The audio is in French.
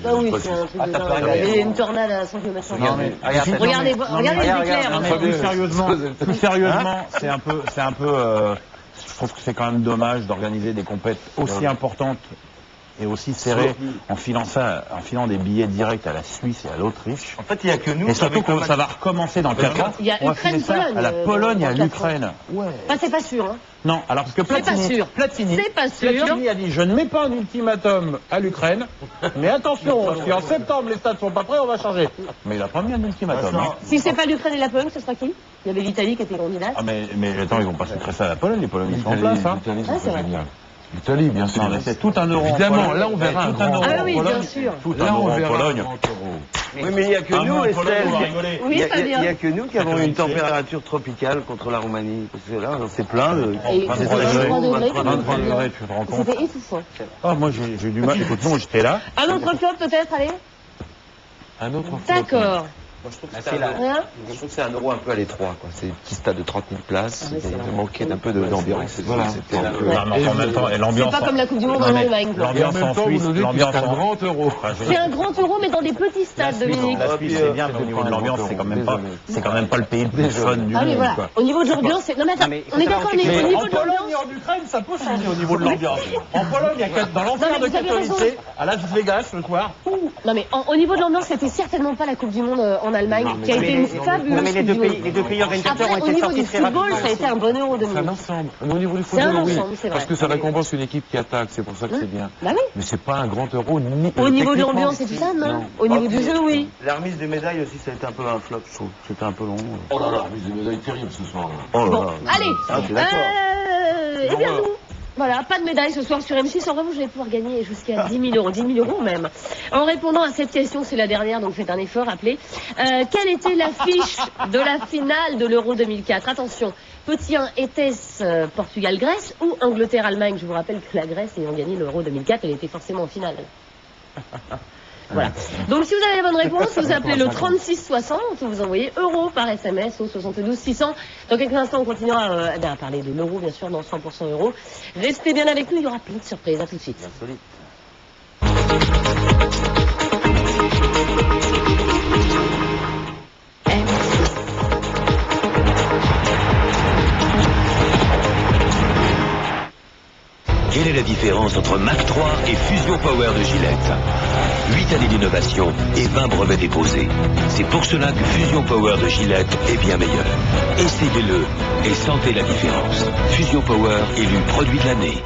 Ah oui, c'est un truc de dingue. Il y a une tornade à 100 km/h. Regardez les éclairs. Plus sérieusement, c'est un peu, je trouve que c'est quand même dommage d'organiser des compètes aussi importantes et aussi serrées en filant des billets directs à la Suisse et à l'Autriche. En fait, il n'y a que nous. Et surtout que ça va recommencer dans 4 ans. Il y a Ukraine-Pologne. À la Pologne et à l'Ukraine. Ouais. Enfin, c'est pas sûr. Hein. Non, alors parce que Platini a dit je ne mets pas un ultimatum à l'Ukraine, mais attention, si en septembre les stades sont pas prêts, on va changer. Mais il a pas mis un ultimatum. Hein. Si c'est pas l'Ukraine et la Pologne, ce sera qui? Il y avait l'Italie qui était candidate. Ah mais attends, ils vont pas sucrer ça à la Pologne, les Polonais sont en place. Hein. C'est vrai. L'Italie, bien sûr. C'est tout un euro. Évidemment, là on verra un grand euro. Ah oui, bien sûr. Tout un euro en Pologne. Oui, mais il n'y a que nous, Estelle. Oui, Il n'y a que nous qui avons une température tropicale contre la Roumanie. Parce que là, c'est plein de... Et c'était 23 degrés. Tu te rends compte. C'était étouffant. Ah, moi j'ai eu du mal. Écoute, non, j'étais là. Un autre flop peut-être, allez. Un autre flop. D'accord. Moi, je trouve que c'est un euro un peu à l'étroit, quoi. C'est un petit stade de 30 000 places. Il manquait un peu d'ambiance. Voilà. En même temps, et l'ambiance. C'est pas comme la Coupe du Monde en Allemagne. L'ambiance en Suisse, l'ambiance un grand euro. C'est un grand euro, mais dans des petits stades, Dominique. La Suisse, c'est bien, mais au niveau de l'ambiance, c'est quand même pas le pays le plus fun du Ah oui, monde. voilà. Au niveau de l'ambiance, c'est... Non mais attends, on est d'accord, mais au niveau de Pologne l'ambiance... et en Ukraine, ça peut changer au niveau de l'ambiance. En Pologne, il y a dans l'enfer de Katowice, à Las Vegas, le soir. Non mais au niveau de l'ambiance, c'était certainement pas la Coupe du Monde en Allemagne, qui a été une fabuleuse mais les deux pays organisateurs ont été sortis très rapidement. Au niveau du football, rapidement. ça a été un bon euro, Dominique. C'est un ensemble. Au niveau du C'est un football, oui. ensemble, c'est vrai. Parce que ça récompense une équipe qui attaque, c'est pour ça que c'est bien. Bah oui. Mais c'est pas un grand euro ni. Au niveau de l'ambiance et tout ça, non. Au niveau du jeu, oui. La remise des médailles aussi, ça a été un peu un flop, je trouve. C'était un peu long. Oh là là, remise des médailles terrible ce soir. Bon, allez. je suis d'accord. Eh bien, nous... Voilà, pas de médaille ce soir sur M6. En revanche, vous allez pouvoir gagner jusqu'à 10 000 euros. 10 000 euros même. En répondant à cette question, c'est la dernière, donc faites un effort, appelez. Quelle était l'affiche de la finale de l'Euro 2004? Attention, petit 1, était-ce Portugal-Grèce ou Angleterre-Allemagne? Je vous rappelle que la Grèce ayant gagné l'Euro 2004, elle était forcément en finale. Voilà. Donc si vous avez la bonne réponse, vous appelez le 3660 ou vous envoyez euro par SMS au 72 600. Dans quelques instants, on continuera à parler de l'euro, bien sûr, dans 100% euro. Restez bien avec nous, il y aura plein de surprises. À tout de suite. Quelle est la différence entre Mach 3 et Fusion Power de Gillette? 8 années d'innovation et 20 brevets déposés. C'est pour cela que Fusion Power de Gillette est bien meilleur. Essayez-le et sentez la différence. Fusion Power élu produit de l'année.